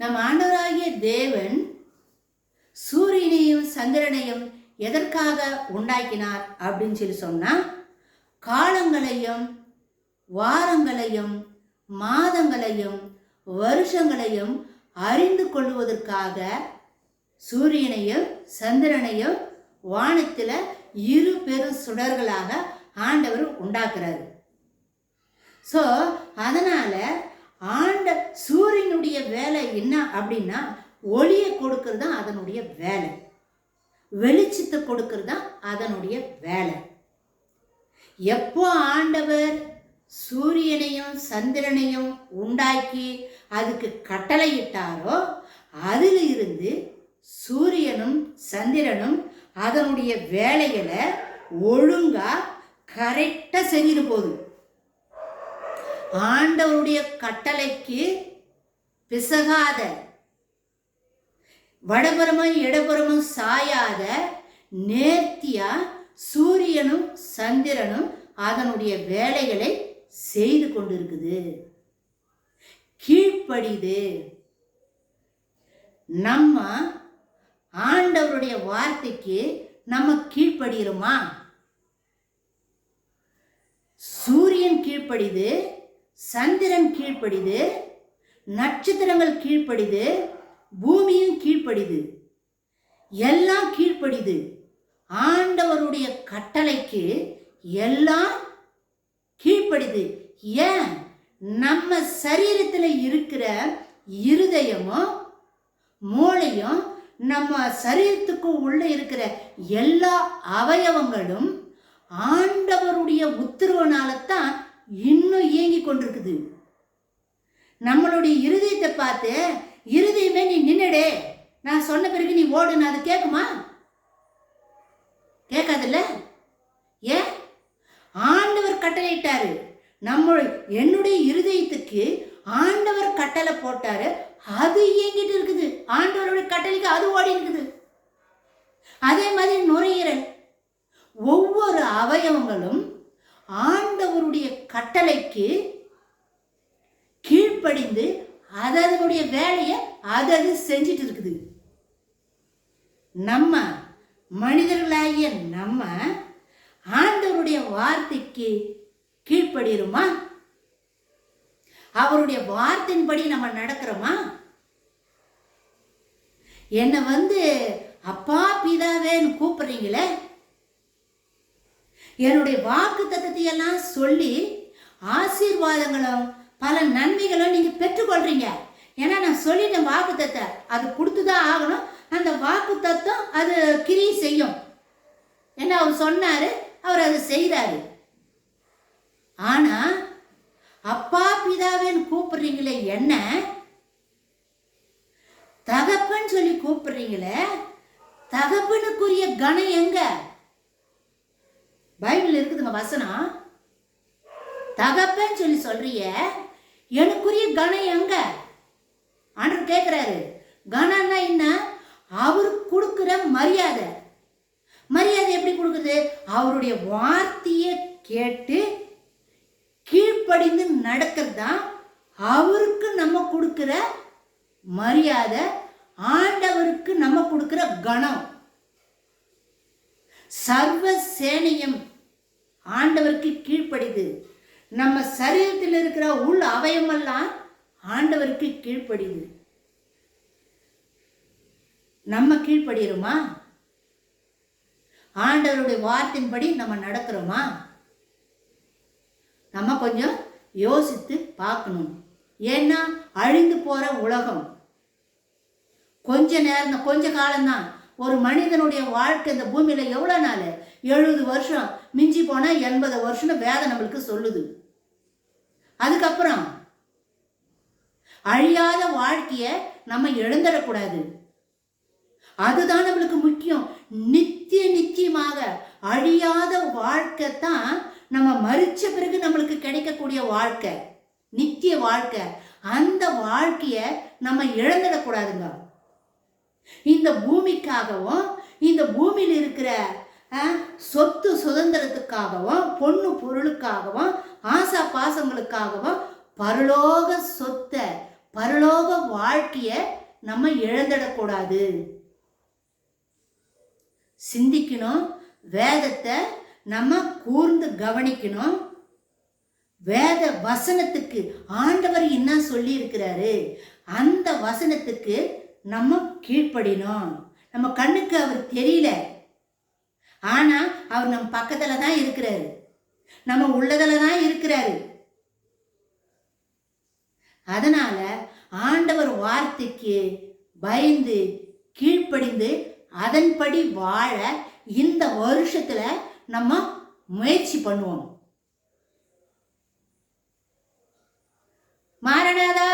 நம் ஆண்டவராகிய தேவன் சூரியனையும் சந்திரனையும் எதற்காக உண்டாக்கினார் அப்படின்னு சொல்லி சொன்னா, காலங்களையும் வாரங்களையும் மாதங்களையும் வருஷங்களையும் அறிந்து கொள்வதற்காக சூரியனையும் சந்திரனையும் வானத்துல இரு பெரும் சுடர்களாக ஆண்டவர் உண்டாக்குறாரு. ஸோ அதனால சூரியனுடைய வேலை என்ன அப்படின்னா, ஒளியை கொடுக்கறது தான் அதனுடைய வேலை, வெளிச்சத்தை கொடுக்கறது தான் அதனுடைய வேலை. எப்போ ஆண்டவர் சூரியனையும் சந்திரனையும் உண்டாக்கி அதுக்கு கட்டளையிட்டாரோ, அதில் இருந்து சூரியனும் சந்திரனும் அதனுடைய வேலைகளை ஒழுங்கா கரெக்டா செஞ்சுட்டு போகுது. ஆண்டவருடைய கட்டளைக்கு பிசகாத, வடபுறமும் இடபுறமும் சாயாத, நேர்த்தியா சூரியனும் சந்திரனும் அதனுடைய வேலைகளை செய்து கொண்டிருக்குது, கீழ்ப்படிது. நம்ம ஆண்டவருடைய வார்த்தைக்கு நம்ம கீழ்ப்படுகிறோமா? சூரியன் கீழ்ப்படிது, சந்திரன் கீழ்ப்படிது, நட்சத்திரங்கள் கீழ்ப்படிது, பூமியும் கீழ்ப்படிது, எல்லாம் கீழ்ப்படிது. ஆண்டவருடைய கட்டளைக்கு எல்லாம் கீழ்ப்படிது. ஏன்? நம்ம சரீரத்தில் இருக்கிற இருதயமும் மூளையும், நம்ம சரீரத்துக்கு உள்ள இருக்கிற எல்லா அவயவங்களும் ஆண்டவருடைய உத்தரவுனால தான் இன்னும் இயங்கி கொண்டிருக்குது. நம்மளுடைய இருதயத்தை பார்த்து, இருதயமே நீ நின்னுடே, நான் சொன்ன பிறகு நீ ஓடுன்னு அது கேட்குமா? கேட்காதுல்ல. ஏன்? ஆண்டவர் கட்டளையிட்டாரு. என்னுடைய இருதயத்துக்கு ஆண்டவர் கட்டளை போட்டாரு, அது இயங்கிட்டு இருக்குது. ஆண்டவருடைய கட்டளைக்கு அது ஓடி இருக்குது. அதே மாதிரி நுரையீரல், ஒவ்வொரு அவயவங்களும் ஆண்டவருடைய கட்டளைக்கு கீழ்ப்படிந்து அதனுடைய வேலையை அது செஞ்சிட்டு இருக்குது. நம்ம மனிதர்களாகிய நம்ம ஆண்டவருடைய வார்த்தைக்கு கீழ்ப்படுகிறோமா? அவருடைய வார்த்தையின்படி நம்ம நடக்கிறோமா? என்னை அப்பா பிதாவேன்னு கூப்பிடுறீங்களே, என்னுடைய வாக்கு தத்தத்தையெல்லாம் சொல்லி ஆசீர்வாதங்களும் பல நன்மைகளும் நீங்க பெற்றுக்கொள்றீங்க. ஏன்னா நான் சொல்லிட்டேன் வாக்கு தத்தை, அது கொடுத்துதான் ஆகணும். அந்த வாக்கு தத்தம் அது கிரியை செய்யும். என்ன அவர் சொன்னாரு, அவர் அதை செய்தாரு. ஆனா அப்பா பிதாவேன்னு கூப்பிடுறீங்களே, என்ன தகப்பன் சொல்லி கூப்பிடுறீங்களே, தகப்பனுக்குரிய கணம் எங்க? பைபிள் இருக்குதுங்க வசனம். தகப்பன் சொல்லி சொல்றிய, எனக்குரிய கணம் எங்க? ஆண்டவர் கேட்கிறாரு. கணம்னா என்ன? அவருக்கு கொடுக்கிற மரியாதை. மரியாதை எப்படி கொடுக்குது? அவருடைய வார்த்தையை கேட்டு கீழ்ப்படிந்து நடக்கிறது தான் அவருக்கு நம்ம கொடுக்கிற மரியாதை, ஆண்டவருக்கு நம்ம கொடுக்கிற கணம். சர்வ சேனையும் ஆண்டவருக்கு கீழ்ப்படிது. நம்ம சரீரத்தில் இருக்கிற உள் அவயமெல்லாம் ஆண்டவருக்கு கீழ்ப்படிது. நம்ம கீழ்ப்படுகிறோமா? ஆண்டவருடைய வார்த்தையின்படி நம்ம நடக்கிறோமா? நம்ம கொஞ்சம் யோசித்து பார்க்கணும். ஏன்னா அழிந்து போற உலகம் கொஞ்ச நேரம், கொஞ்ச காலம்தான். ஒரு மனிதனுடைய வாழ்க்கை இந்த பூமியில எவ்வளவு நாள்? 70 வருஷம், மிஞ்சி போனா 80 வருஷம் வேதம் நம்மளுக்கு சொல்லுது. அதுக்கப்புறம் அழியாத வாழ்க்கைய நம்ம இழந்துடக்கூடாது. அதுதான் நம்மளுக்கு முக்கியம். நிச்சயமாக அழியாத வாழ்க்கை தான் நம்ம மரிச்ச பிறகு நம்மளுக்கு கிடைக்கக்கூடிய வாழ்க்கை, நித்திய வாழ்க்கை. அந்த வாழ்க்கைய நம்ம இழந்துடக்கூடாதுங்க. இந்த பூமிக்காகவும் இந்த பூமியில் இருக்கிற சொத்து சுதந்திரத்துக்காகவும் பொண்ணு பொருளுக்காகவும் ஆசா பாசங்களுக்காகவும் பரலோக சொத்தை பரலோக வாழ்க்கையை நம்ம இழந்துடக்கூடாது. சிந்திக்கணும், வேதத்தை நம்ம கூர்ந்து கவனிக்கணும். வேத வசனத்துக்கு ஆண்டவர் என்ன சொல்லி இருக்கிறாரு அந்த வசனத்துக்கு நம்ம கீழ்ப்படினோம். நம்ம கண்ணுக்கு அவர் தெரியல, ஆனா அவர் நம்ம பக்கத்துல தான் இருக்கிறாரு, நம்ம உள்ளதுல தான் இருக்கிறாரு. அதனால ஆண்டவர் வார்த்தைக்கு பயந்து கீழ்ப்படிந்து அதன்படி வாழ இந்த வருஷத்துல நம்ம முயற்சி பண்ணுவோம். மாரநாதா.